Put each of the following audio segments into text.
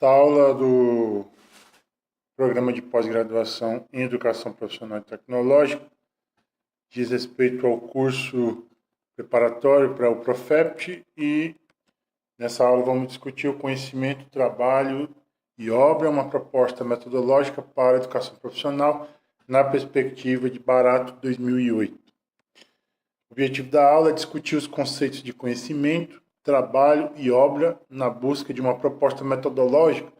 Esta aula do Programa de Pós-Graduação em Educação Profissional e Tecnológica diz respeito ao curso preparatório para o Profept e nessa aula vamos discutir o conhecimento, trabalho e obra, uma proposta metodológica para a educação profissional na perspectiva de Barato 2008. O objetivo da aula é discutir os conceitos de conhecimento, trabalho e obra na busca de uma proposta metodológica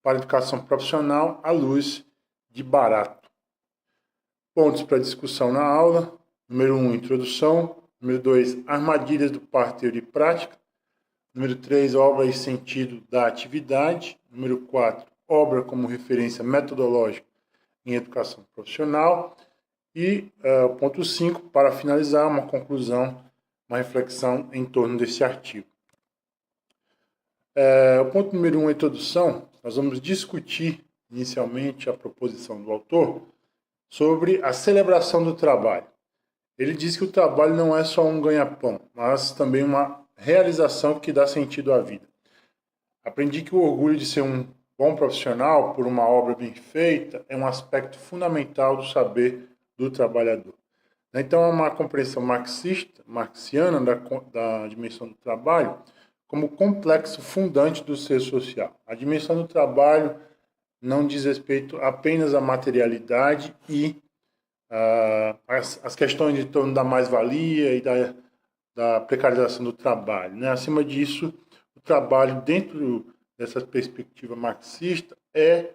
para a educação profissional à luz de Barato. Pontos para discussão na aula. Número 1, introdução. Número 2, armadilhas do par teoria e prática. Número 3, obra e sentido da atividade. Número 4, obra como referência metodológica em educação profissional. E ponto 5, para finalizar, uma conclusão, uma reflexão em torno desse artigo. O ponto número 1, a introdução. Nós vamos discutir inicialmente a proposição do autor sobre a celebração do trabalho. Ele diz que o trabalho não é só um ganha-pão, mas também uma realização que dá sentido à vida. Aprendi que o orgulho de ser um bom profissional por uma obra bem feita é um aspecto fundamental do saber do trabalhador. Então, é uma compreensão marxiana da dimensão do trabalho como complexo fundante do ser social. A dimensão do trabalho não diz respeito apenas à materialidade e as questões em torno da mais-valia e da precarização do trabalho. Né? Acima disso, o trabalho dentro dessa perspectiva marxista é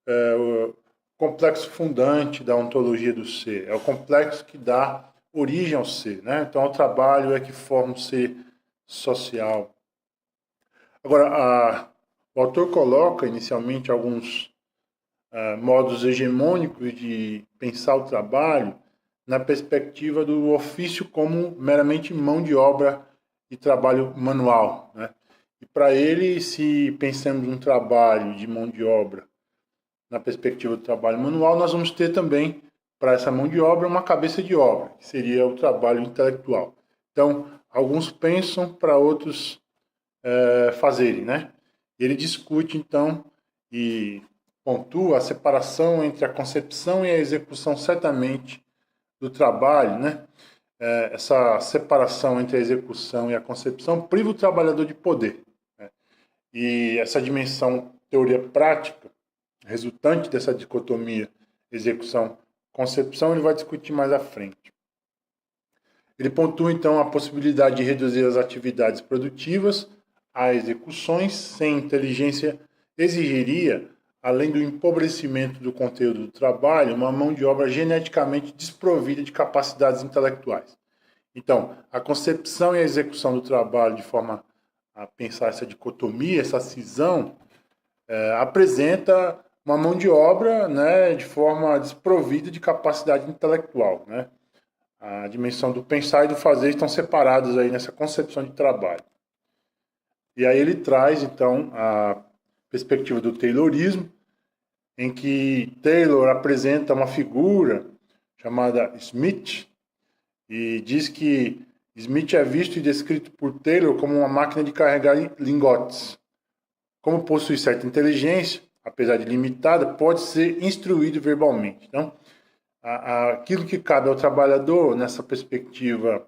o complexo fundante da ontologia do ser, é o complexo que dá origem ao ser. Né? Então, o trabalho é que forma o ser social. Agora, o autor coloca inicialmente alguns modos hegemônicos de pensar o trabalho na perspectiva do ofício como meramente mão de obra e trabalho manual. Né? E para ele, se pensamos um trabalho de mão de obra na perspectiva do trabalho manual, nós vamos ter também, para essa mão de obra, uma cabeça de obra, que seria o trabalho intelectual. Então, alguns pensam para outros fazerem, né? Ele discute, então, e pontua a separação entre a concepção e a execução, certamente, do trabalho, né? Essa separação entre a execução e a concepção priva o trabalhador de poder. Né? E essa dimensão teoria-prática, resultante dessa dicotomia execução-concepção, ele vai discutir mais à frente. Ele pontua, então, a possibilidade de reduzir as atividades produtivas a execuções sem inteligência exigiria, além do empobrecimento do conteúdo do trabalho, uma mão de obra geneticamente desprovida de capacidades intelectuais. Então, a concepção e a execução do trabalho, de forma a pensar essa dicotomia, essa cisão, apresenta uma mão de obra, né, de forma desprovida de capacidade intelectual. Né? A dimensão do pensar e do fazer estão separadas aí nessa concepção de trabalho. E aí ele traz, então, a perspectiva do Taylorismo, em que Taylor apresenta uma figura chamada Smith, e diz que Smith é visto e descrito por Taylor como uma máquina de carregar lingotes. Como possui certa inteligência, apesar de limitada, pode ser instruído verbalmente. Então, aquilo que cabe ao trabalhador, nessa perspectiva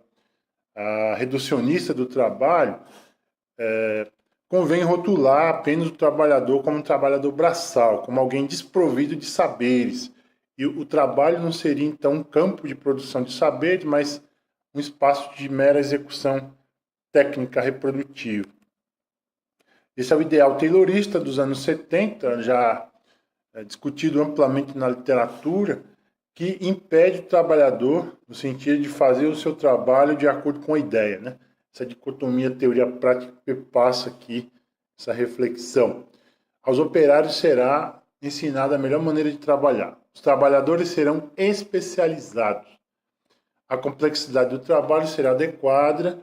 reducionista do trabalho, convém rotular apenas o trabalhador como um trabalhador braçal, como alguém desprovido de saberes. E o trabalho não seria, então, um campo de produção de saberes, mas um espaço de mera execução técnica reprodutiva. Esse é o ideal taylorista dos anos 70, já discutido amplamente na literatura, que impede o trabalhador no sentido de fazer o seu trabalho de acordo com a ideia, né? Essa dicotomia teoria-prática perpassa aqui essa reflexão. Aos operários será ensinada a melhor maneira de trabalhar. Os trabalhadores serão especializados. A complexidade do trabalho será adequada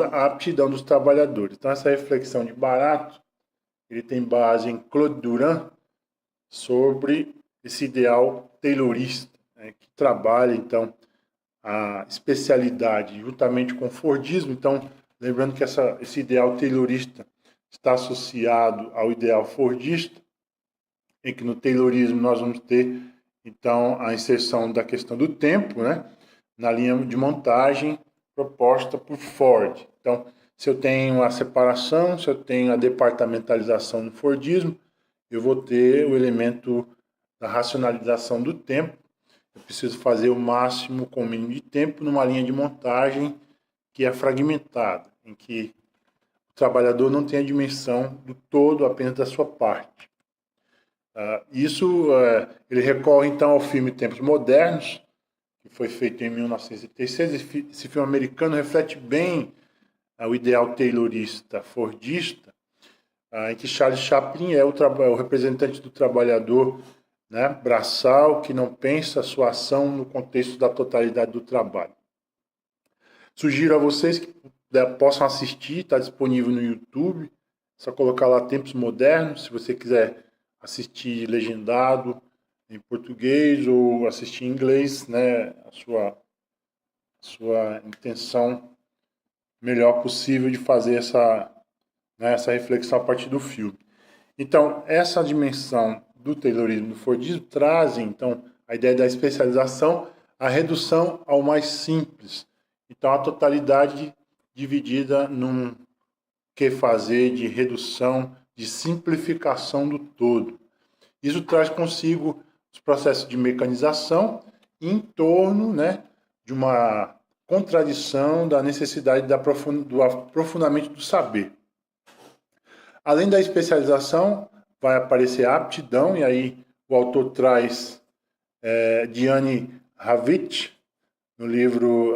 à aptidão dos trabalhadores. Então, essa reflexão de Barato, ele tem base em Claude Durand sobre esse ideal taylorista, né, que trabalha, então, a especialidade juntamente com o Fordismo. Então, lembrando que esse ideal taylorista está associado ao ideal fordista, em que no Taylorismo nós vamos ter, então, a inserção da questão do tempo, né, na linha de montagem proposta por Ford. Então, se eu tenho a separação, se eu tenho a departamentalização no Fordismo, eu vou ter o elemento da racionalização do tempo. Eu preciso fazer o máximo com o mínimo de tempo numa linha de montagem que é fragmentada, em que o trabalhador não tem a dimensão do todo, apenas da sua parte. Ele recorre então ao filme Tempos Modernos, que foi feito em 1936. Esse filme americano reflete bem o ideal taylorista, fordista, em que Charles Chaplin é o representante do trabalhador, né, braçal, que não pensa a sua ação no contexto da totalidade do trabalho. Sugiro a vocês que possam assistir, está disponível no YouTube, é só colocar lá Tempos Modernos, se você quiser assistir legendado em português ou assistir em inglês, né, a sua intenção melhor possível de fazer essa reflexão a partir do filme. Então, essa dimensão do Taylorismo e do Fordismo trazem, então, a ideia da especialização, a redução ao mais simples. Então, a totalidade dividida num que fazer de redução, de simplificação do todo. Isso traz consigo os processos de mecanização em torno, né, de uma contradição da necessidade do aprofundamento do saber. Além da especialização, vai aparecer a aptidão, e aí o autor traz Diane Ravitch, no livro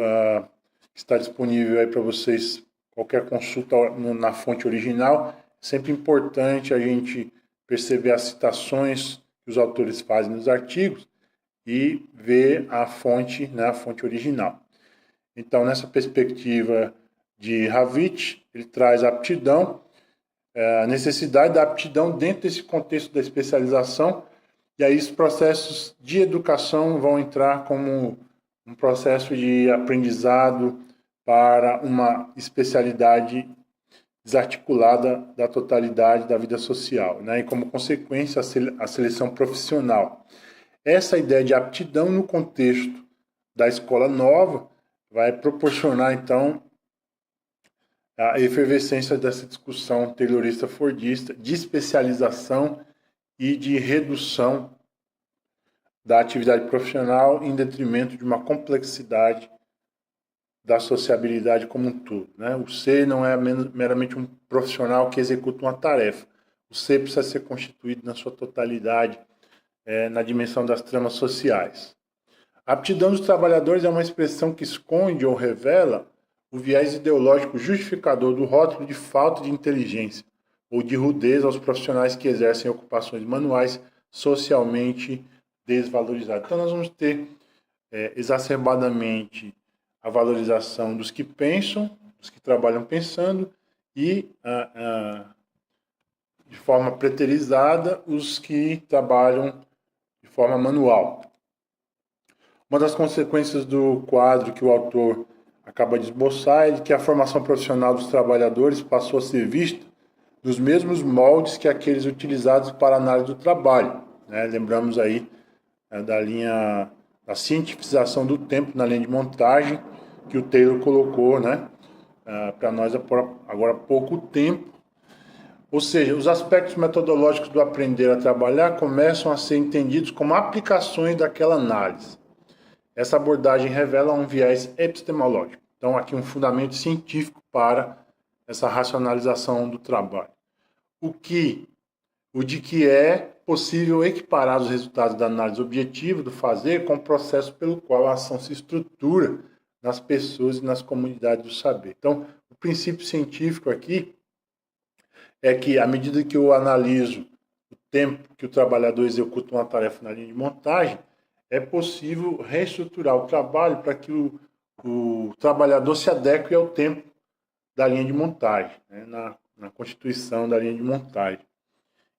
que está disponível aí para vocês, qualquer consulta na fonte original. Sempre importante a gente perceber as citações que os autores fazem nos artigos e ver a fonte, né, a fonte original. Então, nessa perspectiva de Ravitch, ele traz a aptidão, a necessidade da aptidão dentro desse contexto da especialização, e aí os processos de educação vão entrar como um processo de aprendizado para uma especialidade desarticulada da totalidade da vida social, né? E como consequência a seleção profissional. Essa ideia de aptidão no contexto da escola nova vai proporcionar, então, a efervescência dessa discussão taylorista-fordista de especialização e de redução da atividade profissional em detrimento de uma complexidade da sociabilidade como um todo, né? O ser não é meramente um profissional que executa uma tarefa. O ser precisa ser constituído na sua totalidade, na dimensão das tramas sociais. A aptidão dos trabalhadores é uma expressão que esconde ou revela o viés ideológico justificador do rótulo de falta de inteligência ou de rudez aos profissionais que exercem ocupações manuais socialmente desvalorizadas. Então, nós vamos ter exacerbadamente a valorização dos que pensam, dos que trabalham pensando, e de forma preterizada os que trabalham de forma manual. Uma das consequências do quadro que o autor acaba de esboçar é de que a formação profissional dos trabalhadores passou a ser vista nos mesmos moldes que aqueles utilizados para a análise do trabalho, né? Lembramos aí da linha da cientificação do tempo na linha de montagem que o Taylor colocou, né, para nós agora há pouco tempo. Ou seja, os aspectos metodológicos do aprender a trabalhar começam a ser entendidos como aplicações daquela análise. Essa abordagem revela um viés epistemológico. Então, aqui um fundamento científico para essa racionalização do trabalho. O de que é possível equiparar os resultados da análise objetiva do fazer com o processo pelo qual a ação se estrutura nas pessoas e nas comunidades do saber. Então, o princípio científico aqui é que, à medida que eu analiso o tempo que o trabalhador executa uma tarefa na linha de montagem, é possível reestruturar o trabalho para que o trabalhador se adeque ao tempo da linha de montagem, né, na constituição da linha de montagem.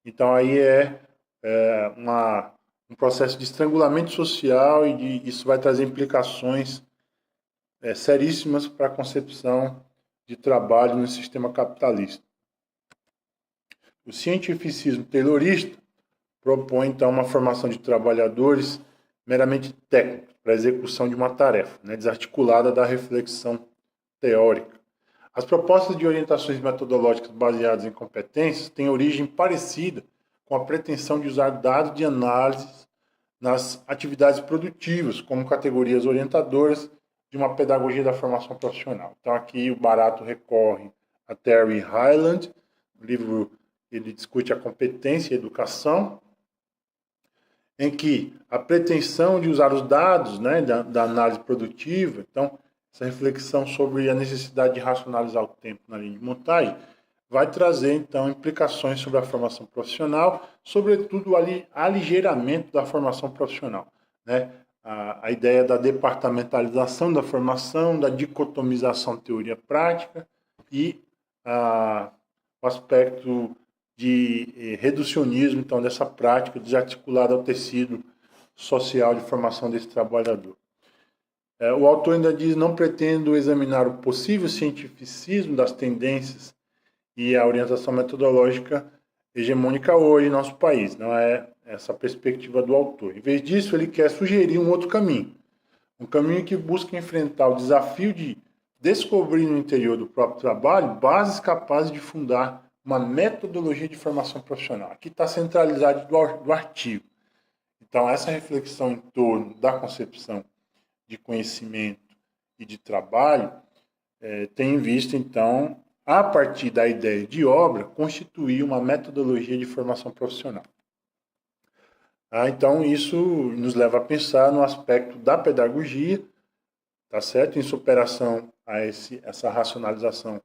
Então, aí um processo de estrangulamento social e isso vai trazer implicações seríssimas para a concepção de trabalho no sistema capitalista. O cientificismo taylorista propõe, então, uma formação de trabalhadores meramente técnicos para a execução de uma tarefa, né, desarticulada da reflexão teórica. As propostas de orientações metodológicas baseadas em competências têm origem parecida com a pretensão de usar dados de análise nas atividades produtivas como categorias orientadoras de uma pedagogia da formação profissional. Então, aqui o Barato recorre a Terry Hyland, no livro ele discute a competência e a educação, em que a pretensão de usar os dados, né, da análise produtiva, então, essa reflexão sobre a necessidade de racionalizar o tempo na linha de montagem, vai trazer, então, implicações sobre a formação profissional, sobretudo o aligeiramento da formação profissional, né? A ideia da departamentalização da formação, da dicotomização teoria-prática e o aspecto de reducionismo, então, dessa prática desarticulada ao tecido social de formação desse trabalhador. O autor ainda diz: não pretendo examinar o possível cientificismo das tendências e a orientação metodológica hegemônica hoje em nosso país. Não é essa a perspectiva do autor. Em vez disso, ele quer sugerir um outro caminho. Um caminho que busca enfrentar o desafio de descobrir no interior do próprio trabalho bases capazes de fundar uma metodologia de formação profissional. Aqui está centralizado do artigo. Então, essa reflexão em torno da concepção de conhecimento e de trabalho tem em vista, então, a partir da ideia de obra, constituir uma metodologia de formação profissional. Então, isso nos leva a pensar no aspecto da pedagogia, tá certo? Em superação a essa racionalização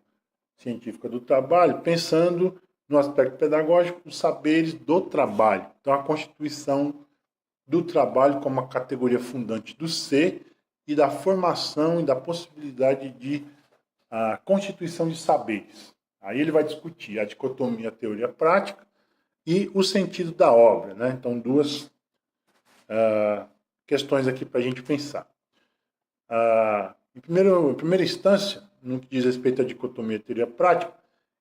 científica do trabalho, pensando no aspecto pedagógico dos saberes do trabalho. Então, a constituição do trabalho como a categoria fundante do ser e da formação e da possibilidade de a constituição de saberes. Aí ele vai discutir a dicotomia teoria-prática e o sentido da obra, né? Então, duas questões aqui para a gente pensar. Em primeira instância, no que diz respeito à dicotomia teoria-prática,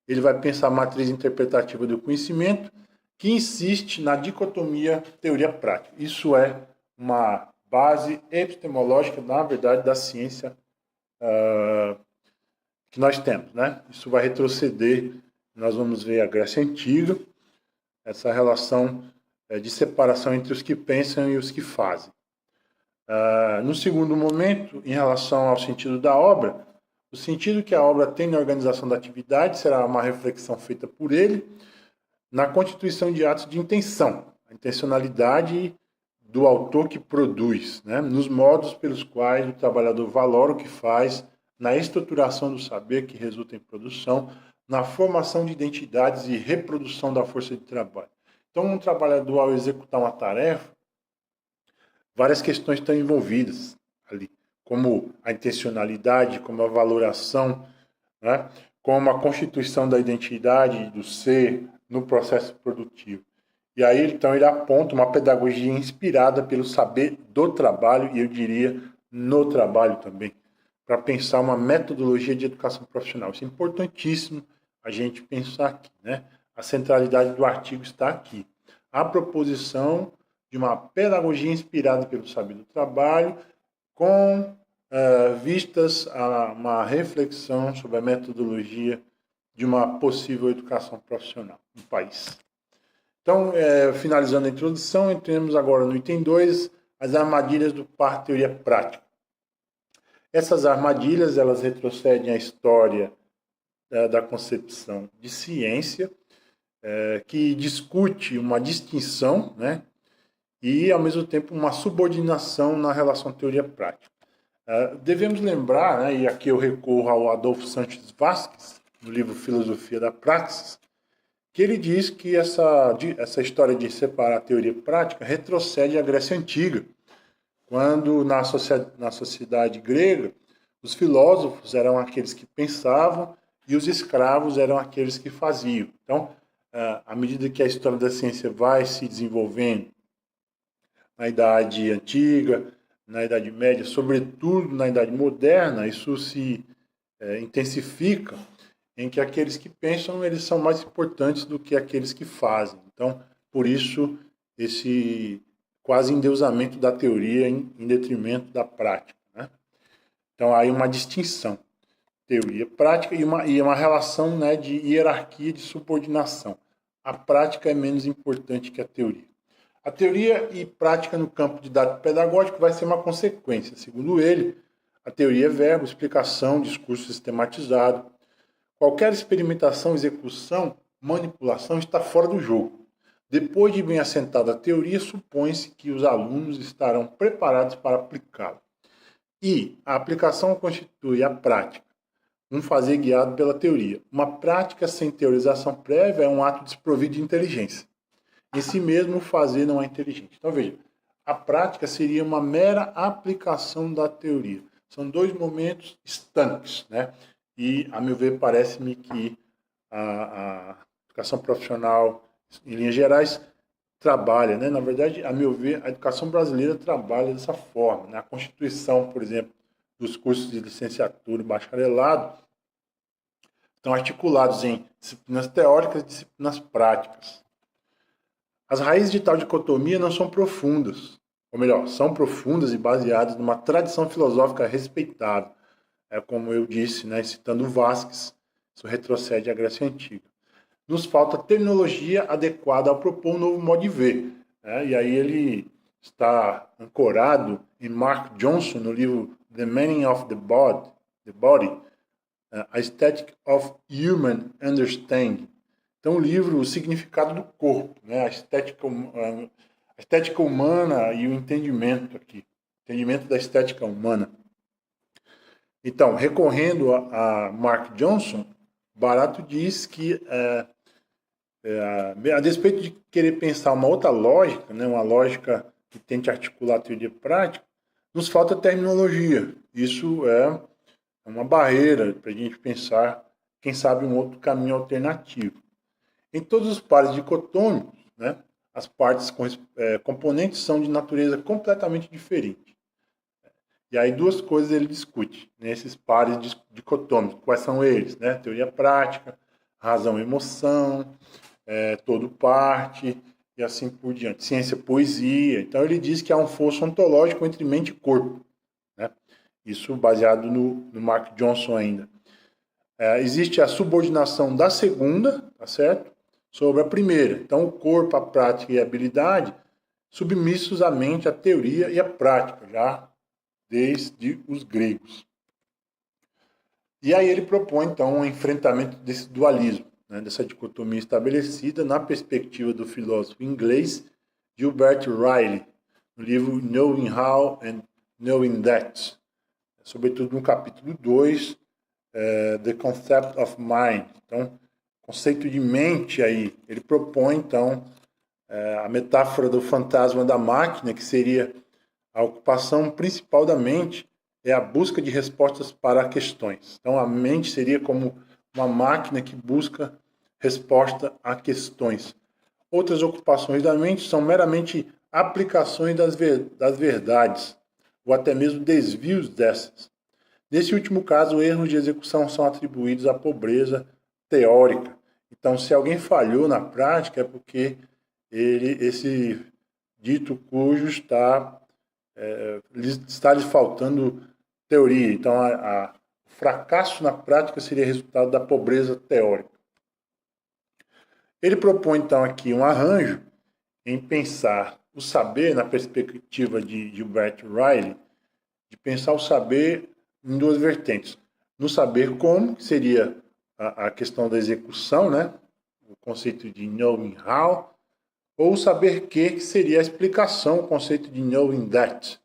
ele vai pensar a matriz interpretativa do conhecimento, que insiste na dicotomia teoria-prática. Isso é uma base epistemológica, na verdade, da ciência que nós temos, né? Isso vai retroceder, nós vamos ver a Grécia Antiga, essa relação de separação entre os que pensam e os que fazem. No segundo momento, em relação ao sentido da obra, o sentido que a obra tem na organização da atividade será uma reflexão feita por ele na constituição de atos de intenção, a intencionalidade do autor que produz, né? Nos modos pelos quais o trabalhador valora o que faz, na estruturação do saber que resulta em produção, na formação de identidades e reprodução da força de trabalho. Então, um trabalhador, ao executar uma tarefa, várias questões estão envolvidas ali, como a intencionalidade, como a valoração, né? Como a constituição da identidade do ser no processo produtivo. E aí, então, ele aponta uma pedagogia inspirada pelo saber do trabalho, e eu diria, no trabalho também, para pensar uma metodologia de educação profissional. Isso é importantíssimo a gente pensar aqui, né? A centralidade do artigo está aqui. A proposição de uma pedagogia inspirada pelo saber do trabalho, com vistas a uma reflexão sobre a metodologia de uma possível educação profissional no país. Então, finalizando a introdução, entremos agora no item 2, as armadilhas do par teoria prática. Essas armadilhas, elas retrocedem à história da concepção de ciência, que discute uma distinção, né, e, ao mesmo tempo, uma subordinação na relação teoria-prática. Devemos lembrar, né, e aqui eu recorro ao Adolfo Sanches Vasquez, no livro Filosofia da Praxis, que ele diz que essa história de separar a teoria e prática retrocede à Grécia Antiga, quando na sociedade grega, os filósofos eram aqueles que pensavam e os escravos eram aqueles que faziam. Então, à medida que a história da ciência vai se desenvolvendo na Idade Antiga, na Idade Média, sobretudo na Idade Moderna, isso se intensifica, em que aqueles que pensam, eles são mais importantes do que aqueles que fazem. Então, por isso, esse quase endeusamento da teoria em detrimento da prática, né? Então, há aí uma distinção. Teoria prática e uma relação, né, de hierarquia, de subordinação. A prática é menos importante que a teoria. A teoria e prática no campo didático pedagógico vai ser uma consequência. Segundo ele, a teoria é verbo, explicação, discurso sistematizado. Qualquer experimentação, execução, manipulação está fora do jogo. Depois de bem assentada a teoria, supõe-se que os alunos estarão preparados para aplicá-la. E a aplicação constitui a prática, um fazer guiado pela teoria. Uma prática sem teorização prévia é um ato desprovido de inteligência. Em si mesmo, o fazer não é inteligente. Então, veja, a prática seria uma mera aplicação da teoria. São dois momentos estanques, né? E, a meu ver, parece-me que a educação profissional, em linhas gerais, trabalha, né? Na verdade, a meu ver, a educação brasileira trabalha dessa forma, né? A Constituição, por exemplo, dos cursos de licenciatura e bacharelado estão articulados em disciplinas teóricas e disciplinas práticas. As raízes de tal dicotomia não são profundas, ou melhor, são profundas e baseadas numa tradição filosófica respeitável. É como eu disse, né, citando Vasquez, isso retrocede à Grécia Antiga. Nos falta terminologia adequada ao propor um novo modo de ver, né? E aí ele está ancorado em Mark Johnson, no livro The Meaning of the Body, A Aesthetic of Human Understanding. Então, o livro O Significado do Corpo, né? A estética humana e o entendimento aqui, entendimento da estética humana. Então, recorrendo a Mark Johnson, Barato diz que, a despeito de querer pensar uma outra lógica, né, uma lógica que tente articular a teoria prática, nos falta terminologia. Isso é uma barreira para a gente pensar, quem sabe, um outro caminho alternativo. Em todos os pares dicotômicos, né, as partes componentes são de natureza completamente diferente. E aí duas coisas ele discute nesses pares dicotômicos. Quais são eles? Né? Teoria prática, razão e emoção, todo parte, e assim por diante. Ciência, poesia. Então ele diz que há um fosso ontológico entre mente e corpo. Né? Isso baseado no Mark Johnson ainda. Existe a subordinação da segunda, tá certo? Sobre a primeira. Então o corpo, a prática e a habilidade submissos à mente, à teoria e à prática, já desde os gregos. E aí ele propõe, então, um enfrentamento desse dualismo, né, dessa dicotomia estabelecida na perspectiva do filósofo inglês Gilbert Ryle, no livro Knowing How and Knowing That, sobretudo no capítulo 2, The Concept of Mind. Então, conceito de mente aí, ele propõe, então, a metáfora do fantasma da máquina, que seria a ocupação principal da mente é a busca de respostas para questões. Então, a mente seria como uma máquina que busca resposta a questões. Outras ocupações da mente são meramente aplicações das verdades, ou até mesmo desvios dessas. Nesse último caso, erros de execução são atribuídos à pobreza teórica. Então, se alguém falhou na prática, é porque esse dito cujo está lhe faltando teoria. Então, o fracasso na prática seria resultado da pobreza teórica. Ele propõe, então, aqui um arranjo em pensar o saber na perspectiva de Gilbert Ryle, de pensar o saber em duas vertentes. No saber como, que seria a questão da execução, né? O conceito de knowing how, ou saber que seria a explicação, o conceito de knowing that.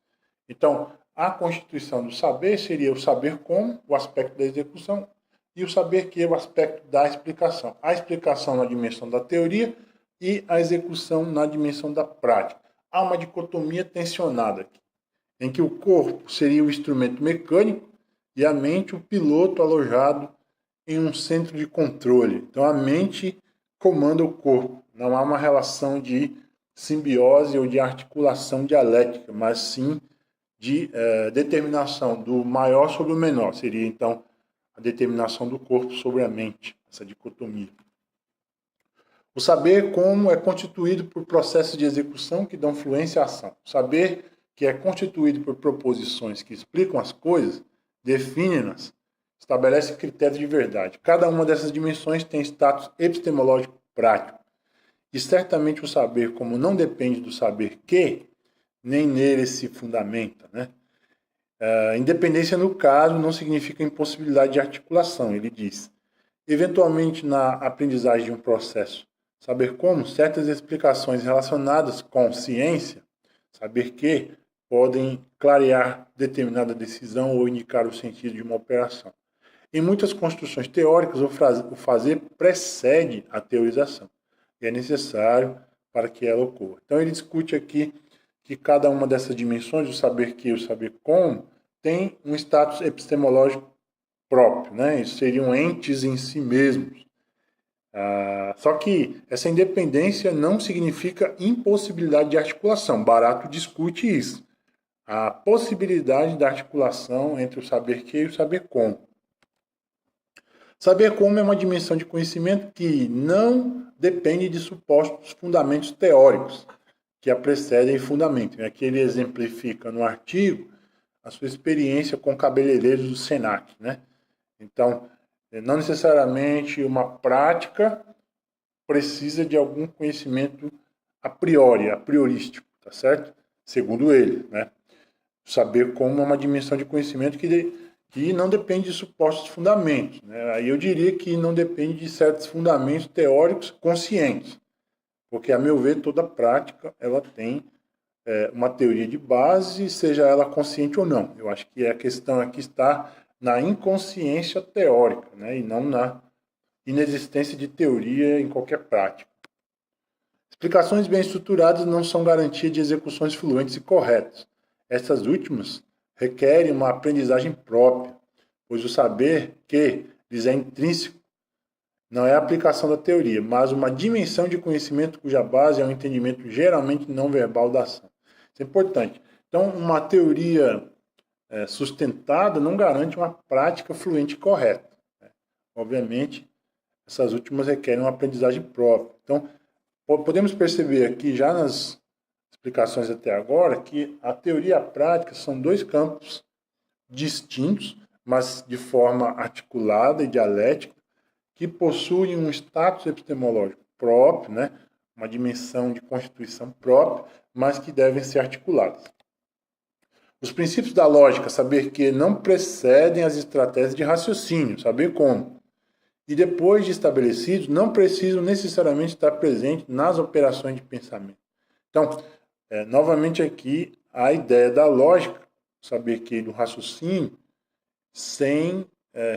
Então, a constituição do saber seria o saber como, o aspecto da execução, e o saber que, o aspecto da explicação. A explicação na dimensão da teoria e a execução na dimensão da prática. Há uma dicotomia tensionada aqui, em que o corpo seria o instrumento mecânico e a mente o piloto alojado em um centro de controle. Então, a mente comanda o corpo. Não há uma relação de simbiose ou de articulação dialética, mas sim de determinação do maior sobre o menor. Seria, então, a determinação do corpo sobre a mente, essa dicotomia. O saber como é constituído por processos de execução que dão fluência à ação. O saber que é constituído por proposições que explicam as coisas, definem-nas, estabelece critérios de verdade. Cada uma dessas dimensões tem status epistemológico prático. E certamente o saber como não depende do saber que, nem nele se fundamenta, né? Independência, no caso, não significa impossibilidade de articulação, ele diz. Eventualmente, na aprendizagem de um processo, saber como, certas explicações relacionadas com ciência, saber que, podem clarear determinada decisão ou indicar o sentido de uma operação. Em muitas construções teóricas, o fazer precede a teorização, e é necessário para que ela ocorra. Então, ele discute aqui que cada uma dessas dimensões, o saber que e o saber como, tem um status epistemológico próprio, né? Isso seriam entes em si mesmos. Só que essa independência não significa impossibilidade de articulação. Barato discute isso. A possibilidade da articulação entre o saber que e o saber como. Saber como é uma dimensão de conhecimento que não depende de supostos fundamentos teóricos que a precedem e fundamentam. Aqui ele exemplifica no artigo a sua experiência com cabeleireiros do SENAC, né? Então, não necessariamente uma prática precisa de algum conhecimento a priori, a priorístico, tá certo? Segundo ele, né? Saber como é uma dimensão de conhecimento que não depende de supostos fundamentos, né? Aí eu diria que não depende de certos fundamentos teóricos conscientes, porque, a meu ver, toda prática ela tem uma teoria de base, seja ela consciente ou não. Eu acho que a questão aqui está na inconsciência teórica, né? E não na inexistência de teoria em qualquer prática. Explicações bem estruturadas não são garantia de execuções fluentes e corretas. Essas últimas requerem uma aprendizagem própria, pois o saber que lhes é intrínseco não é a aplicação da teoria, mas uma dimensão de conhecimento cuja base é um entendimento geralmente não verbal da ação. Isso é importante. Então, uma teoria sustentada não garante uma prática fluente e correta. Obviamente, essas últimas requerem uma aprendizagem própria. Então, podemos perceber aqui, já nas explicações até agora, que a teoria e a prática são dois campos distintos, mas de forma articulada e dialética, que possuem um status epistemológico próprio, né? Uma dimensão de constituição própria, mas que devem ser articuladas. Os princípios da lógica, saber que, não precedem as estratégias de raciocínio, saber como. E depois de estabelecidos, não precisam necessariamente estar presentes nas operações de pensamento. Então, novamente aqui, a ideia da lógica, saber que do raciocínio, sem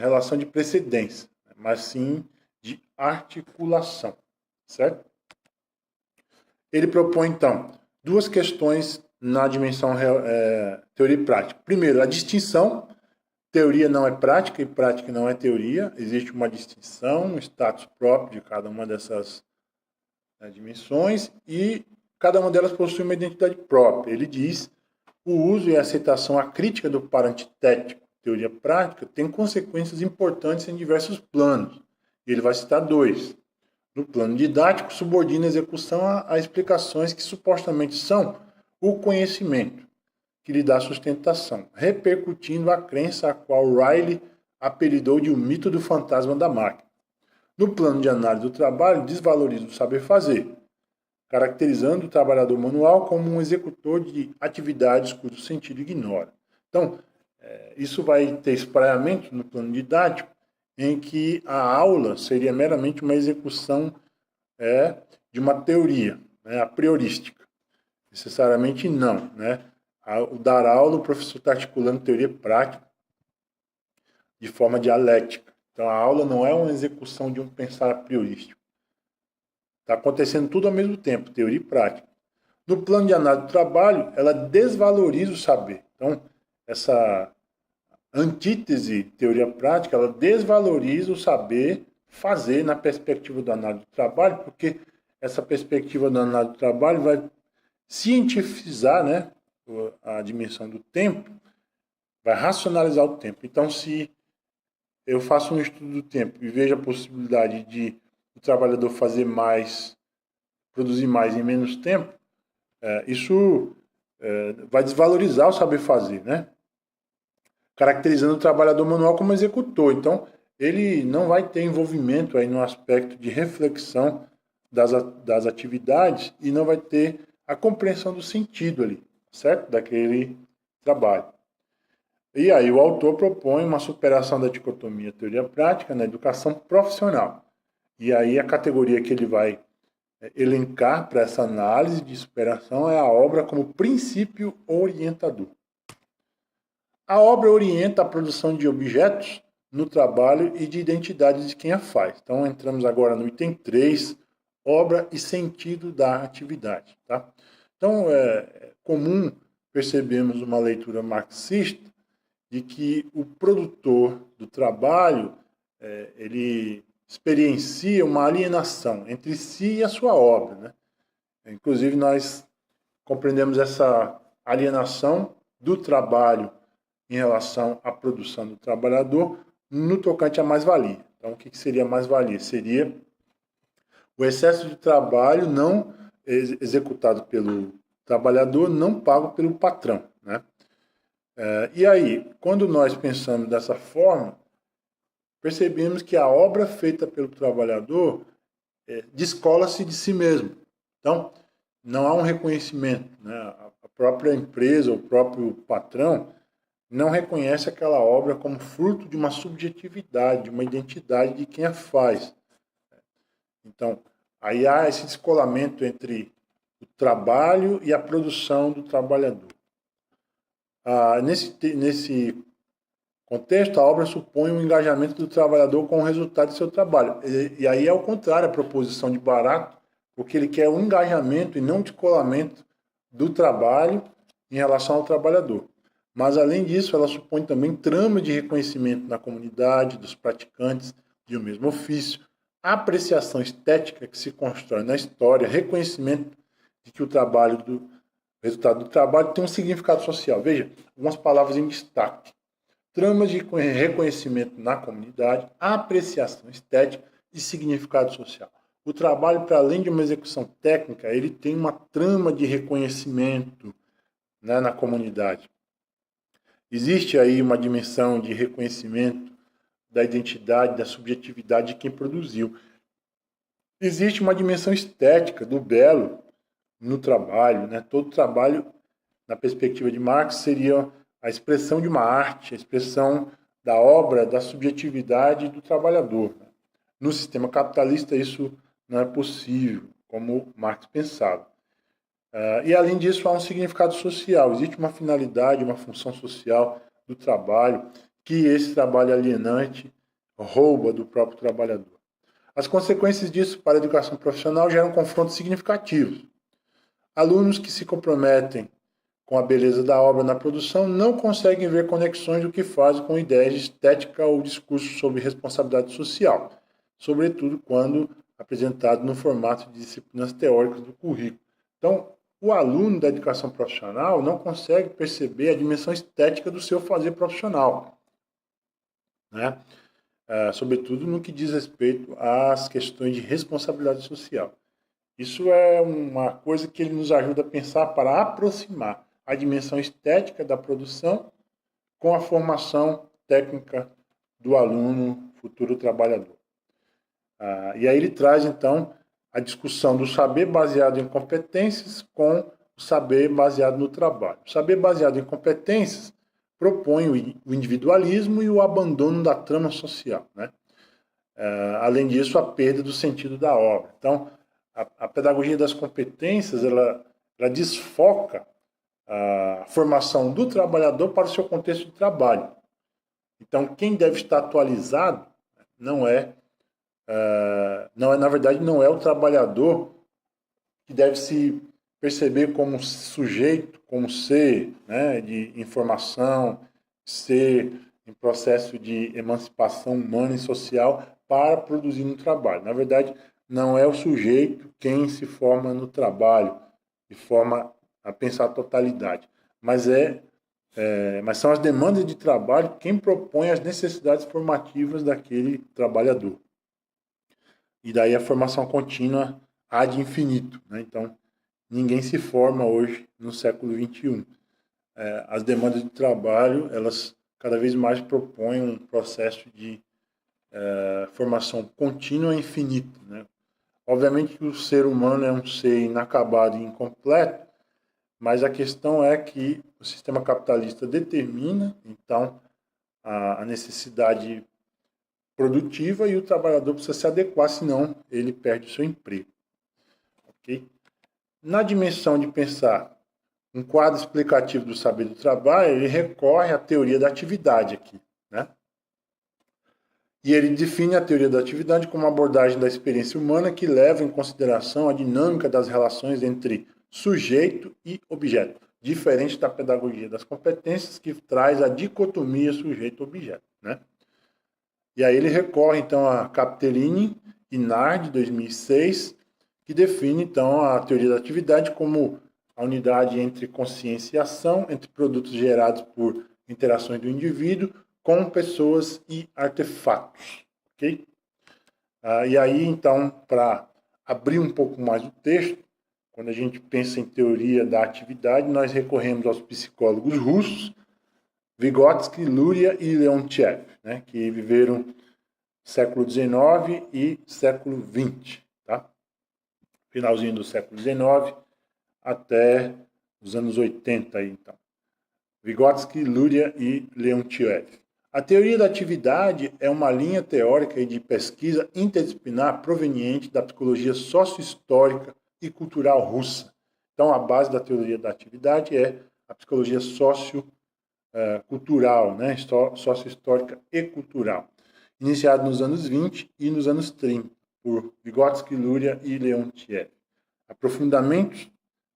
relação de precedência, mas sim de articulação, certo? Ele propõe, então, duas questões na dimensão teoria e prática. Primeiro, a distinção. Teoria não é prática e prática não é teoria. Existe uma distinção, um status próprio de cada uma dessas dimensões e cada uma delas possui uma identidade própria. Ele diz: o uso e a aceitação, a crítica do par antitético, teoria prática, tem consequências importantes em diversos planos. Ele vai citar dois. No plano didático, subordina a execução a explicações que supostamente são o conhecimento, que lhe dá sustentação, repercutindo a crença a qual Riley apelidou de o mito do fantasma da máquina. No plano de análise do trabalho, desvaloriza o saber fazer, caracterizando o trabalhador manual como um executor de atividades cujo sentido ignora. Então, isso vai ter espraiamento no plano didático, em que a aula seria meramente uma execução de uma teoria, a priorística. Necessariamente não, né? Ao dar aula, o professor está articulando teoria prática de forma dialética. Então, a aula não é uma execução de um pensar a priorístico. Está acontecendo tudo ao mesmo tempo, teoria e prática. No plano de análise do trabalho, ela desvaloriza o saber. Então, essa antítese teoria-prática, ela desvaloriza o saber fazer na perspectiva da análise do trabalho, porque essa perspectiva da análise do trabalho vai cientificizar, né, a dimensão do tempo, vai racionalizar o tempo. Então, se eu faço um estudo do tempo e vejo a possibilidade de o trabalhador fazer mais, produzir mais em menos tempo, isso vai desvalorizar o saber fazer, né? Caracterizando o trabalhador manual como executor. Então, ele não vai ter envolvimento aí no aspecto de reflexão das atividades e não vai ter a compreensão do sentido ali, certo? Daquele trabalho. E aí o autor propõe uma superação da dicotomia teoria-prática na educação profissional. E aí a categoria que ele vai elencar para essa análise de superação é a obra como princípio orientador. A obra orienta a produção de objetos no trabalho e de identidade de quem a faz. Então entramos agora no item 3, obra e sentido da atividade. Tá? Então é comum percebermos uma leitura marxista de que o produtor do trabalho ele experiencia uma alienação entre si e a sua obra. Né? Inclusive, nós compreendemos essa alienação do trabalho em relação à produção do trabalhador no tocante à mais-valia. Então, o que seria mais-valia? Seria o excesso de trabalho não executado pelo trabalhador, não pago pelo patrão. Né? E aí, quando nós pensamos dessa forma, percebemos que a obra feita pelo trabalhador descola-se de si mesmo. Então, não há um reconhecimento. Né? A própria empresa, o próprio patrão, não reconhece aquela obra como fruto de uma subjetividade, de uma identidade de quem a faz. Então, aí há esse descolamento entre o trabalho e a produção do trabalhador. Nesse contexto, a obra supõe um engajamento do trabalhador com o resultado do seu trabalho. E aí é o contrário, a proposição de Barato, porque ele quer um engajamento e não um descolamento do trabalho em relação ao trabalhador. Mas, além disso, ela supõe também trama de reconhecimento na comunidade, dos praticantes de um mesmo ofício, apreciação estética que se constrói na história, reconhecimento de que o resultado do trabalho tem um significado social. Veja, algumas palavras em destaque. Tramas de reconhecimento na comunidade, apreciação estética e significado social. O trabalho, para além de uma execução técnica, ele tem uma trama de reconhecimento, né, na comunidade. Existe aí uma dimensão de reconhecimento da identidade, da subjetividade de quem produziu. Existe uma dimensão estética, do belo, no trabalho. Né? Todo trabalho, na perspectiva de Marx, seria a expressão de uma arte, a expressão da obra, da subjetividade do trabalhador. No sistema capitalista, isso não é possível, como Marx pensava. E, além disso, há um significado social. Existe uma finalidade, uma função social do trabalho que esse trabalho alienante rouba do próprio trabalhador. As consequências disso para a educação profissional geram confrontos significativos. Alunos que se comprometem com a beleza da obra na produção não conseguem ver conexões do que fazem com ideias de estética ou discurso sobre responsabilidade social, sobretudo quando apresentado no formato de disciplinas teóricas do currículo. Então, o aluno da educação profissional não consegue perceber a dimensão estética do seu fazer profissional, né? Sobretudo no que diz respeito às questões de responsabilidade social. Isso é uma coisa que ele nos ajuda a pensar para aproximar a dimensão estética da produção com a formação técnica do aluno futuro trabalhador. E aí ele traz, então, a discussão do saber baseado em competências com o saber baseado no trabalho. O saber baseado em competências propõe o individualismo e o abandono da trama social. Né? Além disso, a perda do sentido da obra. Então, a pedagogia das competências, ela desfoca a formação do trabalhador para o seu contexto de trabalho. Então, quem deve estar atualizado na verdade, não é o trabalhador que deve se perceber como sujeito, como ser, né, de informação, ser em processo de emancipação humana e social para produzir no trabalho. Na verdade, não é o sujeito quem se forma no trabalho, de forma a pensar a totalidade, mas é mas são as demandas de trabalho quem propõe as necessidades formativas daquele trabalhador. E daí a formação contínua ad infinito, né? Então, ninguém se forma hoje no século XXI. As demandas de trabalho, elas cada vez mais propõem um processo de formação contínua e infinita, né? Obviamente que o ser humano é um ser inacabado e incompleto, mas a questão é que o sistema capitalista determina, então, a necessidade produtiva e o trabalhador precisa se adequar, senão ele perde o seu emprego. Okay? Na dimensão de pensar um quadro explicativo do saber do trabalho, ele recorre à teoria da atividade aqui, né? E ele define a teoria da atividade como uma abordagem da experiência humana que leva em consideração a dinâmica das relações entre sujeito e objeto, diferente da pedagogia das competências, que traz a dicotomia sujeito-objeto, né? E aí ele recorre, então, a Captellini e Nard, de 2006, que define, então, a teoria da atividade como a unidade entre consciência e ação, entre produtos gerados por interações do indivíduo com pessoas e artefatos. Ok? E aí, então, para abrir um pouco mais o texto, quando a gente pensa em teoria da atividade, nós recorremos aos psicólogos russos, Vygotsky, Luria e Leontiev, né, que viveram século XIX e século XX, tá? Finalzinho do século XIX até os anos 80, aí, então. Vygotsky, Luria e Leontiev. A teoria da atividade é uma linha teórica e de pesquisa interdisciplinar proveniente da psicologia sócio-histórica e cultural russa. Então, a base da teoria da atividade é a psicologia sócio-cultural, né? Sócio-histórica e cultural, iniciado nos anos 20 e nos anos 30, por Vygotsky, Luria e Leontiev. Aprofundamentos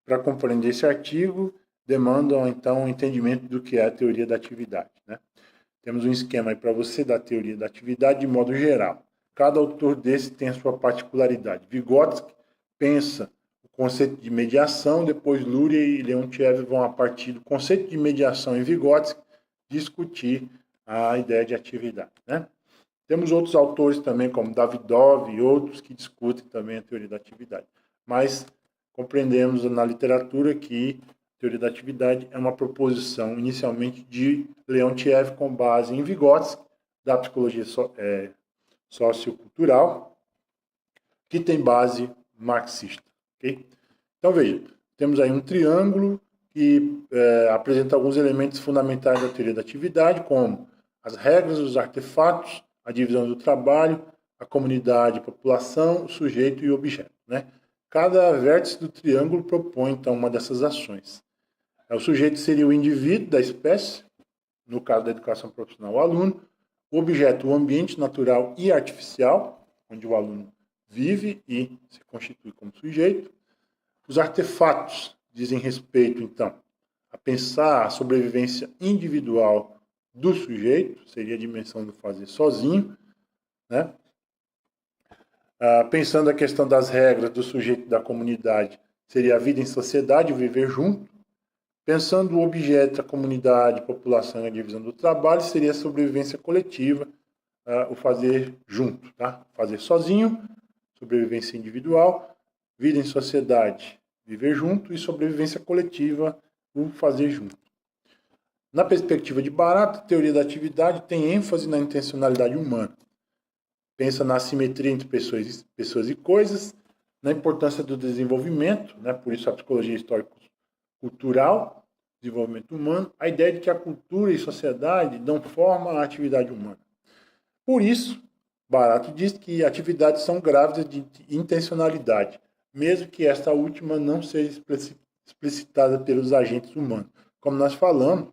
para compreender esse artigo demandam, então, o entendimento do que é a teoria da atividade, né? Temos um esquema aí para você da teoria da atividade de modo geral. Cada autor desse tem a sua particularidade. Vygotsky pensa o conceito de mediação, depois Luria e Leontiev vão, a partir do conceito de mediação em Vygotsky, discutir a ideia de atividade, né? Temos outros autores também, como Davidov e outros, que discutem também a teoria da atividade. Mas compreendemos na literatura que a teoria da atividade é uma proposição inicialmente de Leontiev com base em Vygotsky, da psicologia sociocultural, que tem base marxista. Okay? Então, veja, temos aí um triângulo que apresenta alguns elementos fundamentais da teoria da atividade, como as regras, os artefatos, a divisão do trabalho, a comunidade, a população, o sujeito e o objeto, né? Cada vértice do triângulo propõe, então, uma dessas ações. O sujeito seria o indivíduo da espécie, no caso da educação profissional, o aluno. O objeto, o ambiente natural e artificial, onde o aluno vive e se constitui como sujeito. Os artefatos dizem respeito, então, a pensar a sobrevivência individual do sujeito, seria a dimensão do fazer sozinho, né? Pensando a questão das regras do sujeito da comunidade, seria a vida em sociedade, o viver junto. Pensando o objeto, a comunidade, a população e a divisão do trabalho, seria a sobrevivência coletiva, o fazer junto, tá? Fazer sozinho, sobrevivência individual, vida em sociedade, viver junto, e sobrevivência coletiva, o fazer junto. Na perspectiva de Barata, a teoria da atividade tem ênfase na intencionalidade humana. Pensa na assimetria entre pessoas e coisas, na importância do desenvolvimento, né? Por isso a psicologia histórico-cultural, desenvolvimento humano, a ideia de que a cultura e sociedade dão forma à atividade humana. Por isso, Barata diz que atividades são grávidas de intencionalidade, mesmo que esta última não seja explicitada pelos agentes humanos. Como nós falamos,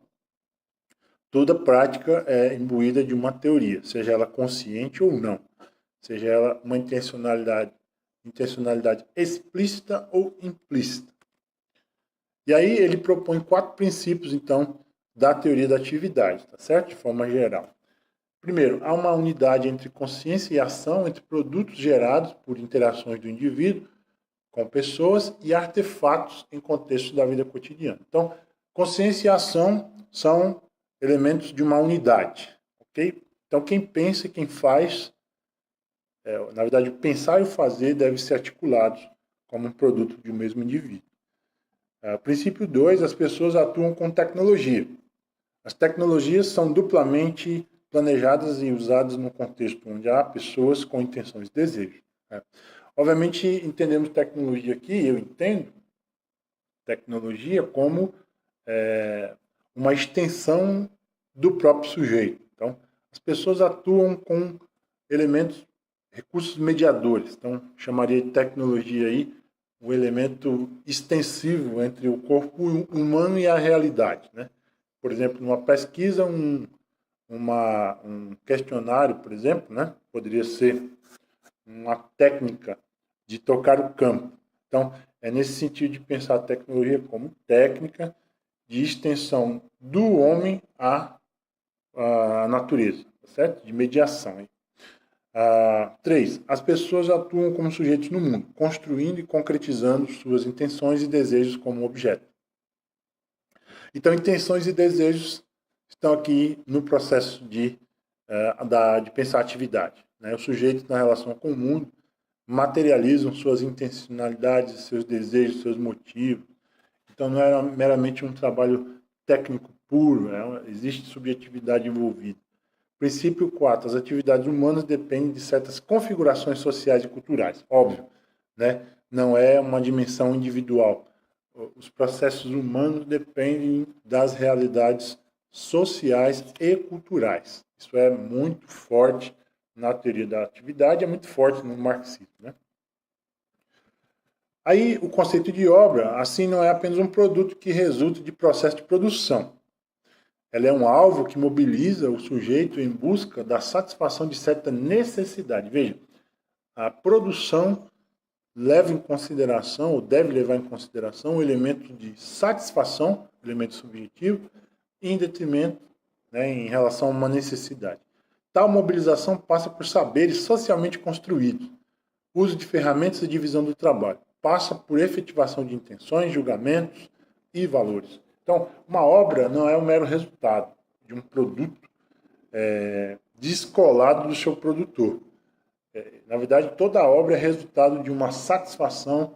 toda prática é imbuída de uma teoria, seja ela consciente ou não, seja ela uma intencionalidade explícita ou implícita. E aí ele propõe 4 princípios, então, da teoria da atividade, tá certo? De forma geral. Primeiro, há uma unidade entre consciência e ação, entre produtos gerados por interações do indivíduo com pessoas e artefatos em contexto da vida cotidiana. Então, Consciência e ação são elementos de uma unidade, ok? Então, quem pensa e quem faz, na verdade, o pensar e o fazer devem ser articulados como um produto de um mesmo indivíduo. Princípio 2, as pessoas atuam com tecnologia. As tecnologias são duplamente planejadas e usadas no contexto onde há pessoas com intenções e desejos. Obviamente, entendemos tecnologia aqui, eu entendo tecnologia como uma extensão do próprio sujeito. Então, as pessoas atuam com elementos, recursos mediadores. Então, chamaria de tecnologia aí um elemento extensivo entre o corpo humano e a realidade, né? Por exemplo, numa pesquisa, um questionário, por exemplo, né? Poderia ser uma técnica de tocar o campo. Então, é nesse sentido de pensar a tecnologia como técnica de extensão do homem à natureza, certo? De mediação. 3. As pessoas atuam como sujeitos no mundo, construindo e concretizando suas intenções e desejos como objeto. Então, intenções e desejos estão aqui no processo de pensar a atividade. Né? Os sujeitos, na relação com o mundo, materializam suas intencionalidades, seus desejos, seus motivos. Então, não é meramente um trabalho técnico puro, existe subjetividade envolvida. Princípio 4. As atividades humanas dependem de certas configurações sociais e culturais. Óbvio, né? Não é uma dimensão individual. Os processos humanos dependem das realidades sociais e culturais. Isso é muito forte na teoria da atividade, é muito forte no marxismo, né? Aí, o conceito de obra, assim, não é apenas um produto que resulta de processo de produção. Ela é um alvo que mobiliza o sujeito em busca da satisfação de certa necessidade. Veja, a produção leva em consideração, ou deve levar em consideração, o elemento de satisfação, elemento subjetivo, em detrimento, em relação a uma necessidade. Tal mobilização passa por saberes socialmente construídos, uso de ferramentas e divisão do trabalho. Passa por efetivação de intenções, julgamentos e valores. Então, uma obra não é um mero resultado de um produto descolado do seu produtor. Na verdade, toda obra é resultado de uma satisfação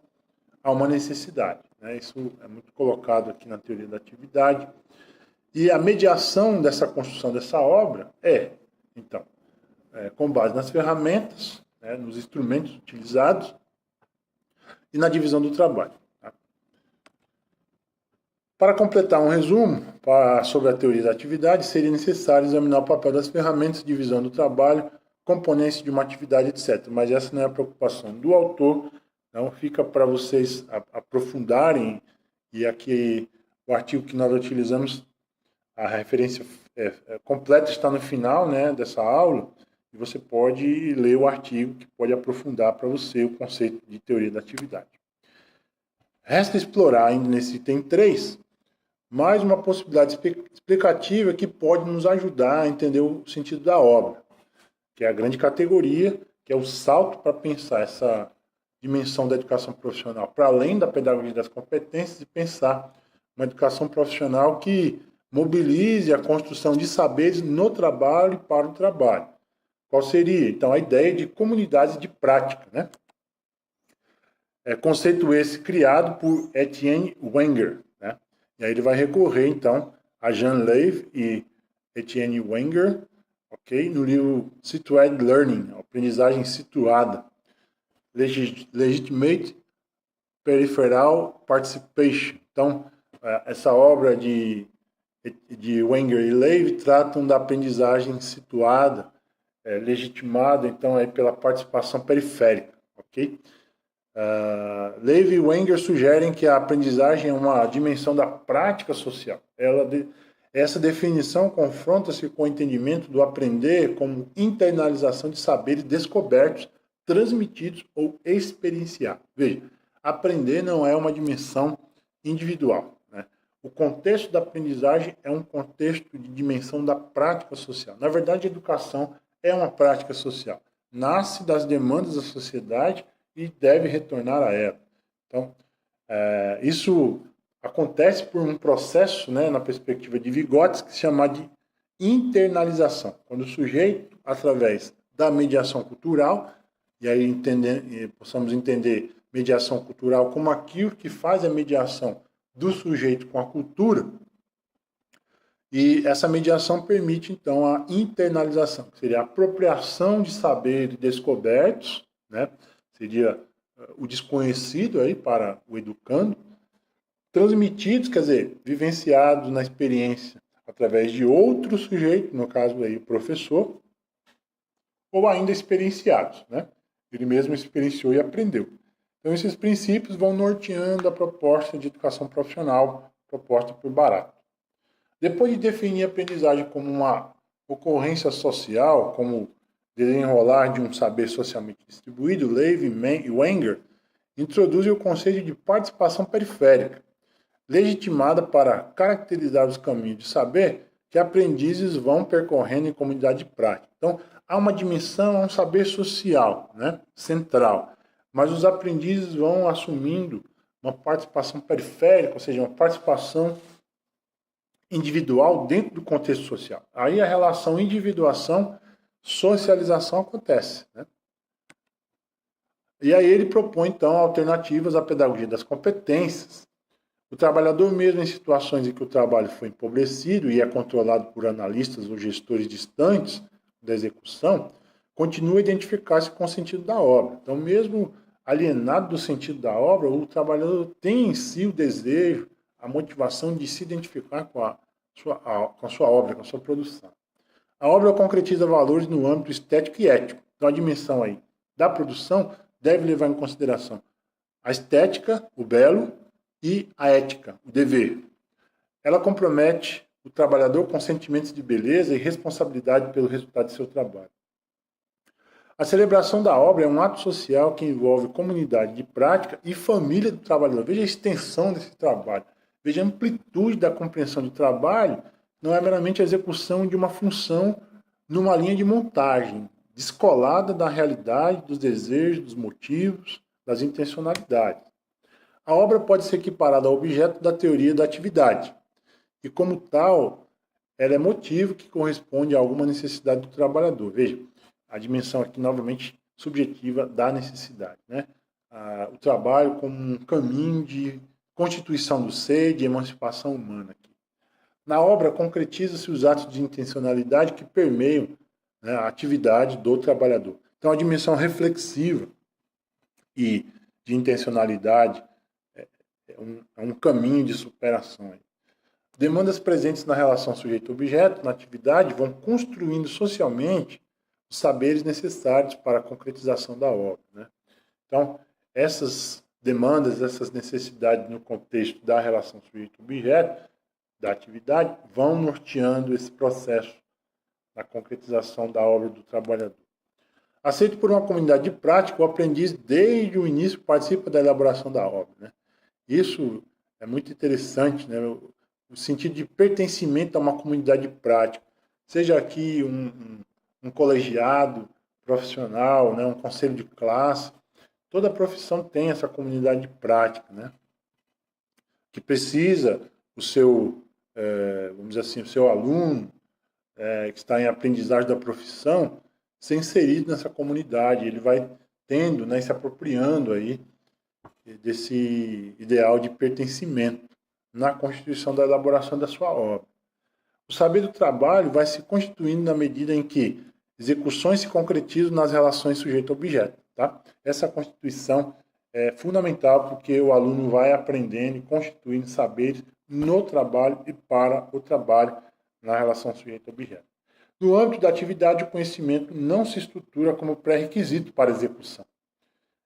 a uma necessidade. Né? Isso é muito colocado aqui na teoria da atividade. E a mediação dessa construção dessa obra então, com base nas ferramentas, nos instrumentos utilizados e na divisão do trabalho. Tá? Para completar um resumo sobre a teoria da atividade, seria necessário examinar o papel das ferramentas, divisão do trabalho, componentes de uma atividade, etc. Mas essa não é a preocupação do autor, então fica para vocês aprofundarem, e aqui o artigo que nós utilizamos, a referência completa está no final, né, dessa aula, e você pode ler o artigo que pode aprofundar para você o conceito de teoria da atividade. Resta explorar ainda nesse item 3, mais uma possibilidade explicativa que pode nos ajudar a entender o sentido da obra, que é a grande categoria, que é o salto para pensar essa dimensão da educação profissional, para além da pedagogia das competências, e pensar uma educação profissional que mobilize a construção de saberes no trabalho e para o trabalho. Qual seria, então, a ideia de comunidades de prática, né? Conceito esse criado por Etienne Wenger, né? E aí ele vai recorrer, então, a Jean Leive e Etienne Wenger, ok? No livro Situated Learning, aprendizagem situada, Legitimate Peripheral Participation. Então, essa obra de Wenger e Leive tratam da aprendizagem situada, legitimada, então, pela participação periférica, ok? Leive e Wenger sugerem que a aprendizagem é uma dimensão da prática social. Essa definição confronta-se com o entendimento do aprender como internalização de saberes descobertos, transmitidos ou experienciados. Veja, aprender não é uma dimensão individual. Né? O contexto da aprendizagem é um contexto de dimensão da prática social. Na verdade, a educação é uma prática social. Nasce das demandas da sociedade e deve retornar a ela. Então, isso acontece por um processo, né, na perspectiva de Vygotsky, que se chama de internalização. Quando o sujeito, através da mediação cultural, e aí possamos entender mediação cultural como aquilo que faz a mediação do sujeito com a cultura, e essa mediação permite, então, a internalização, que seria a apropriação de saberes descobertos, né, seria o desconhecido aí para o educando, transmitidos, quer dizer, vivenciados na experiência através de outro sujeito, no caso aí o professor, ou ainda experienciados, né? Ele mesmo experienciou e aprendeu. Então esses princípios vão norteando a proposta de educação profissional proposta por Barato. Depois de definir a aprendizagem como uma ocorrência social, como desenrolar de um saber socialmente distribuído, Levy e Wenger introduzem o conceito de participação periférica, legitimada para caracterizar os caminhos de saber que aprendizes vão percorrendo em comunidade prática. Então, há uma dimensão, há um saber social, né, central, mas os aprendizes vão assumindo uma participação periférica, ou seja, uma participação individual dentro do contexto social. Aí a relação individuação-socialização acontece, né? E aí ele propõe, então, alternativas à pedagogia das competências. O trabalhador, mesmo em situações em que o trabalho foi empobrecido e é controlado por analistas ou gestores distantes da execução, continua a identificar-se com o sentido da obra. Então, mesmo alienado do sentido da obra, o trabalhador tem em si o desejo, a motivação de se identificar com a sua obra, com a sua produção. A obra concretiza valores no âmbito estético e ético. Então, a dimensão aí da produção deve levar em consideração a estética, o belo, e a ética, o dever. Ela compromete o trabalhador com sentimentos de beleza e responsabilidade pelo resultado de seu trabalho. A celebração da obra é um ato social que envolve comunidade de prática e família do trabalhador. Veja a extensão desse trabalho. Veja a amplitude da compreensão do trabalho. Não é meramente a execução de uma função numa linha de montagem, descolada da realidade, dos desejos, dos motivos, das intencionalidades. A obra pode ser equiparada ao objeto da teoria da atividade, e como tal, ela é motivo que corresponde a alguma necessidade do trabalhador. Veja, a dimensão aqui novamente subjetiva da necessidade, né? O trabalho como um caminho de constituição do ser, de emancipação humana. Aqui. Na obra, concretiza-se os atos de intencionalidade que permeiam, né, a atividade do trabalhador. Então, a dimensão reflexiva e de intencionalidade é um caminho de superação. Demandas presentes na relação sujeito-objeto, na atividade, vão construindo socialmente os saberes necessários para a concretização da obra, né? Então, essas demandas, essas necessidades no contexto da relação sujeito-objeto, da atividade, vão norteando esse processo da concretização da obra do trabalhador. Aceito por uma comunidade de prática, o aprendiz, desde o início, participa da elaboração da obra, né? Isso é muito interessante, né? O sentido de pertencimento a uma comunidade de prática. Seja aqui um colegiado profissional, né? Um conselho de classe. Toda profissão tem essa comunidade de prática, né? Que precisa o seu, vamos dizer assim, o seu aluno, que está em aprendizagem da profissão, ser inserido nessa comunidade. Ele vai tendo, né, se apropriando aí desse ideal de pertencimento na constituição da elaboração da sua obra. O saber do trabalho vai se constituindo na medida em que execuções se concretizam nas relações sujeito-objeto. Tá? Essa constituição é fundamental porque o aluno vai aprendendo e constituindo saberes no trabalho e para o trabalho na relação sujeito-objeto. No âmbito da atividade, o conhecimento não se estrutura como pré-requisito para a execução.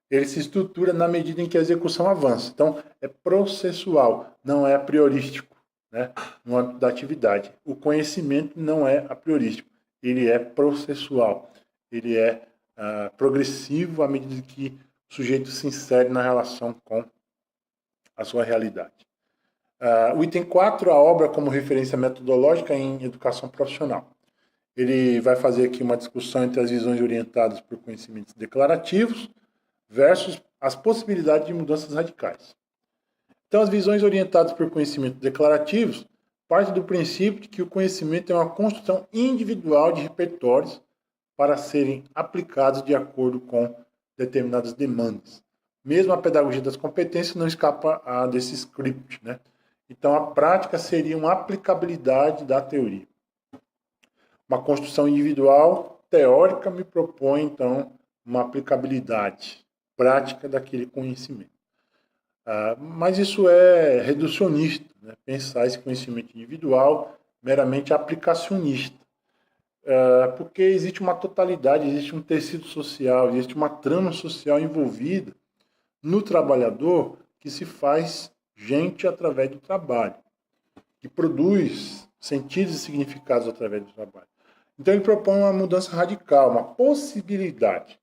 Ele se estrutura na medida em que a execução avança. Então, é processual, não é a priorístico, né? No âmbito da atividade. O conhecimento não é a priorístico, ele é processual, ele é progressivo à medida que o sujeito se insere na relação com a sua realidade. O item 4, a obra como referência metodológica em educação profissional. Ele vai fazer aqui uma discussão entre as visões orientadas por conhecimentos declarativos versus as possibilidades de mudanças radicais. Então, as visões orientadas por conhecimentos declarativos partem do princípio de que o conhecimento é uma construção individual de repertórios para serem aplicados de acordo com determinadas demandas. Mesmo a pedagogia das competências não escapa a desse script, né? Então, a prática seria uma aplicabilidade da teoria. Uma construção individual teórica me propõe, então, uma aplicabilidade prática daquele conhecimento. Mas isso é reducionista, né? Pensar esse conhecimento individual meramente aplicacionista. Porque existe uma totalidade, existe um tecido social, existe uma trama social envolvida no trabalhador que se faz gente através do trabalho, que produz sentidos e significados através do trabalho. Então ele propõe uma mudança radical, uma possibilidade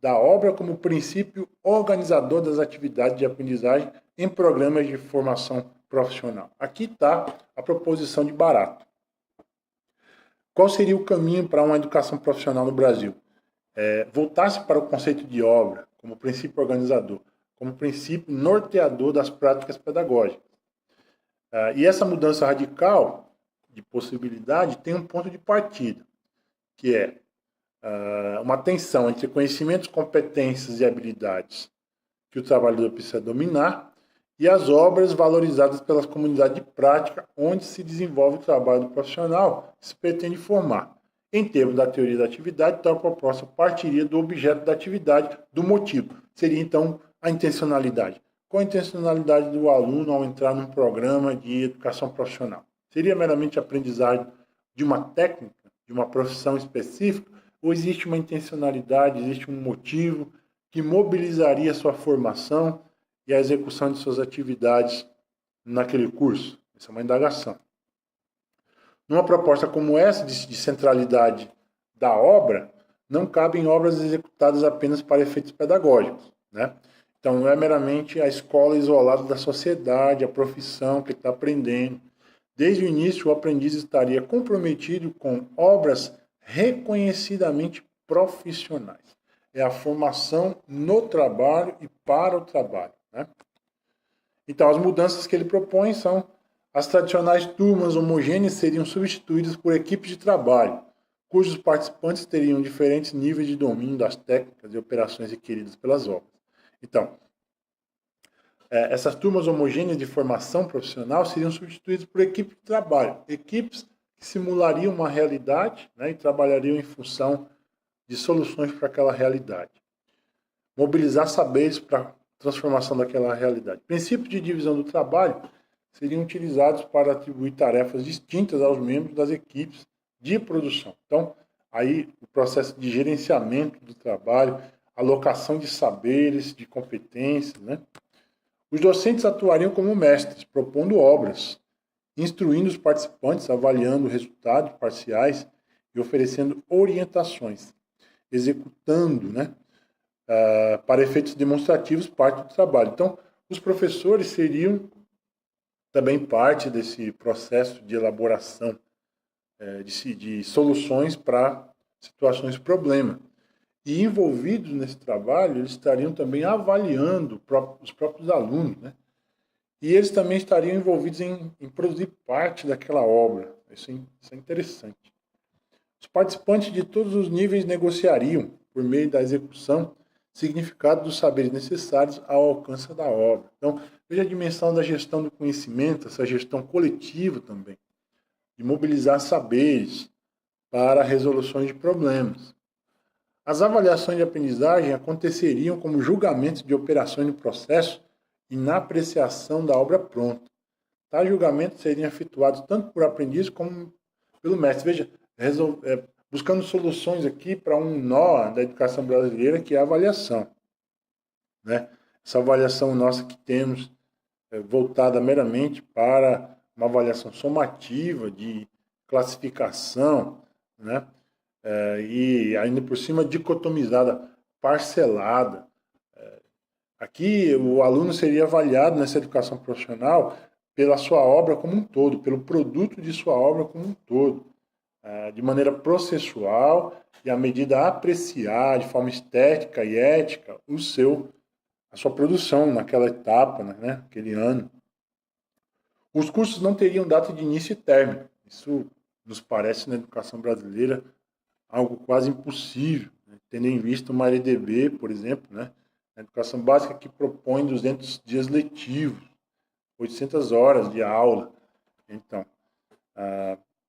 da obra como princípio organizador das atividades de aprendizagem em programas de formação profissional. Aqui está a proposição de Barato. Qual seria o caminho para uma educação profissional no Brasil? Voltar-se para o conceito de obra como princípio organizador, como princípio norteador das práticas pedagógicas. E essa mudança radical de possibilidade tem um ponto de partida, que é uma tensão entre conhecimentos, competências e habilidades que o trabalhador precisa dominar e as obras valorizadas pelas comunidades de prática onde se desenvolve o trabalho profissional que se pretende formar. Em termos da teoria da atividade, tal proposta partiria do objeto da atividade, do motivo. Seria, então, a intencionalidade. Qual a intencionalidade do aluno ao entrar num programa de educação profissional? Seria meramente aprendizagem de uma técnica, de uma profissão específica, ou existe uma intencionalidade, existe um motivo que mobilizaria a sua formação e a execução de suas atividades naquele curso? Essa é uma indagação. Numa proposta como essa, de centralidade da obra, não cabem obras executadas apenas para efeitos pedagógicos, né? Então, não é meramente a escola isolada da sociedade, a profissão que está aprendendo. Desde o início, o aprendiz estaria comprometido com obras reconhecidamente profissionais. É a formação no trabalho e para o trabalho, né? Então, as mudanças que ele propõe são: as tradicionais turmas homogêneas seriam substituídas por equipes de trabalho, cujos participantes teriam diferentes níveis de domínio das técnicas e operações requeridas pelas obras. Então, essas turmas homogêneas de formação profissional seriam substituídas por equipes de trabalho, equipes que simulariam uma realidade, né, e trabalhariam em função de soluções para aquela realidade. Mobilizar saberes para a transformação daquela realidade. Princípios de divisão do trabalho seriam utilizados para atribuir tarefas distintas aos membros das equipes de produção. Então, aí o processo de gerenciamento do trabalho, alocação de saberes, de competências, né? Os docentes atuariam como mestres, propondo obras, instruindo os participantes, avaliando resultados parciais e oferecendo orientações, executando, né, para efeitos demonstrativos parte do trabalho. Então, os professores seriam também parte desse processo de elaboração de soluções para situações de problema. E envolvidos nesse trabalho, eles estariam também avaliando os próprios alunos, né? E eles também estariam envolvidos em produzir parte daquela obra. Isso é interessante. Os participantes de todos os níveis negociariam, por meio da execução, significado dos saberes necessários ao alcance da obra. Então, veja a dimensão da gestão do conhecimento, essa gestão coletiva também, de mobilizar saberes para resoluções de problemas. As avaliações de aprendizagem aconteceriam como julgamentos de operações no processo e na apreciação da obra pronta. Tais julgamentos seriam efetuados tanto por aprendiz como pelo mestre. Veja, buscando soluções aqui para um nó da educação brasileira, que é a avaliação, né? Essa avaliação nossa que temos voltada meramente para uma avaliação somativa, de classificação, né? E ainda por cima dicotomizada, parcelada. Aqui o aluno seria avaliado nessa educação profissional pela sua obra como um todo, pelo produto de sua obra como um todo, de maneira processual e à medida a apreciar de forma estética e ética a sua produção naquela etapa, né, aquele ano Os cursos não teriam data de início e término. Isso nos parece, na educação brasileira, algo quase impossível, né? Tendo em vista uma LDB, por exemplo, né? A educação básica que propõe 200 dias letivos, 800 horas de aula. Então,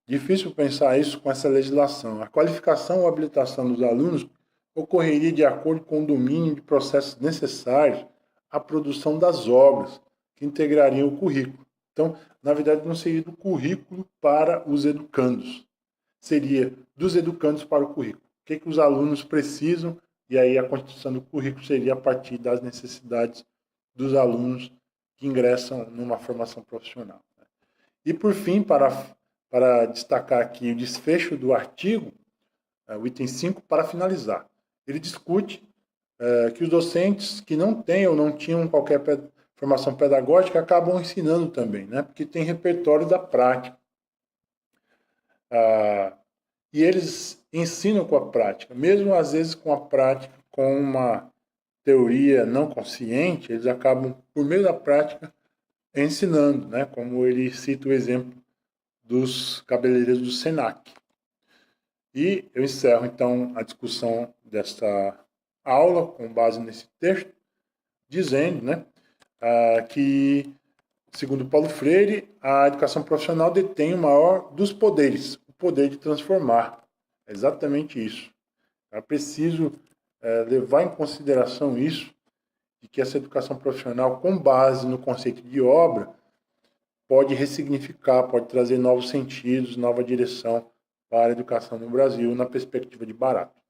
difícil pensar isso com essa legislação. A qualificação ou habilitação dos alunos ocorreria de acordo com o domínio de processos necessários à produção das obras que integrariam o currículo. Então, na verdade, não seria do currículo para os educandos, seria dos educandos para o currículo. O que os alunos precisam, e aí a constituição do currículo seria a partir das necessidades dos alunos que ingressam numa formação profissional. E, por fim, para destacar aqui o desfecho do artigo, o item 5, para finalizar. Ele discute que os docentes que não têm ou não tinham qualquer formação pedagógica acabam ensinando também, né? Porque tem repertório da prática. E eles ensinam com a prática, mesmo às vezes com a prática, com uma teoria não consciente, eles acabam, por meio da prática, ensinando, né? Como ele cita o exemplo dos cabeleireiros do Senac. E eu encerro, então, a discussão desta aula, com base nesse texto, dizendo, né, que, segundo Paulo Freire, a educação profissional detém o maior dos poderes, o poder de transformar. É exatamente isso. É preciso levar em consideração isso, de que essa educação profissional, com base no conceito de obra, pode ressignificar, pode trazer novos sentidos, nova direção para a educação no Brasil, na perspectiva de Barato.